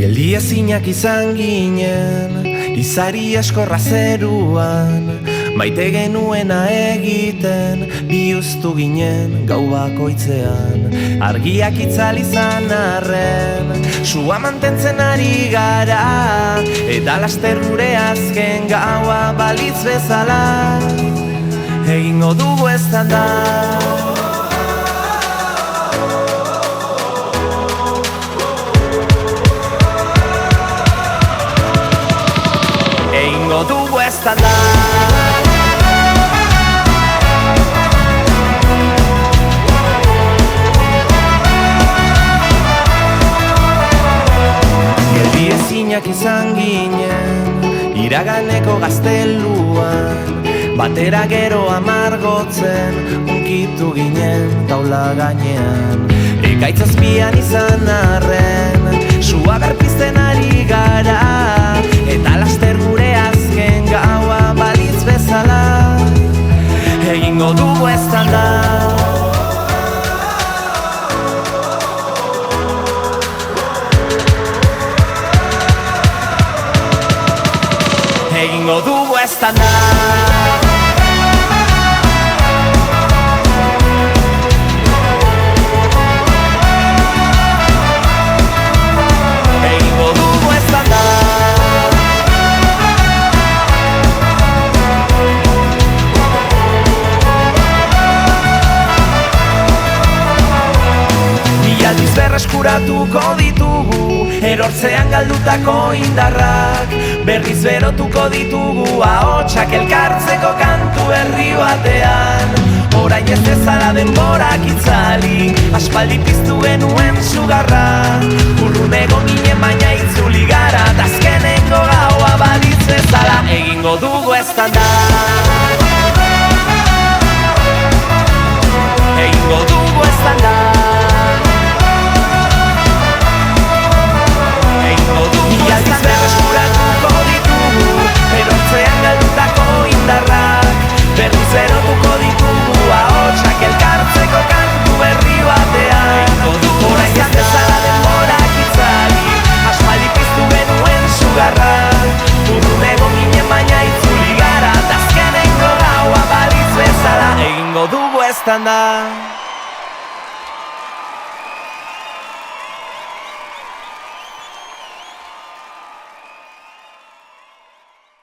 Geldi ezinak izan ginen, izari eskorra zeruan, maite genuena egiten, bihuztu ginen gau bakoitzean. Argiak itzal izan arren, sua mantentzen ari gara, eta laster gure azken gaua balitz bezala, egingo dugu eztanda. Egingo dugu eztanda. Geldi ezinak izan ginen, iraganeko gazteluan, batera gero amargotzen, unkitu ginen taula gainean. Ekaitz azpian izan arren, sua berpizten ari gara, eta laster gure azken gaua balitz bezala, egingo dugu eztanda. Egingo dugu eztanda. Berreskuratuko ditugu, erortzean galdutako indarrak, berriz berotuko ditugu ahotsak elkartzeko kantu berri batean. Orain ez dezala denborak itzali, aspaldi piztu genuen sugarra, urrun egon ginen baina itzuli gara, azkeneko gaua balitz bezala, egingo dugu eztanda. Egingo dugu eztanda. Berreskuratuko ditugu, erortzean galdutako indarrak, berriz berotuko ditugu ahotsak elkartzeko kantu berri batean. Orain ez dezala denborak itzali, aspaldi piztu genuen sugarra, urrun egon ginen baina itzuli gara, azkeneko gaua balitz bezala, egingo dugu eztanda.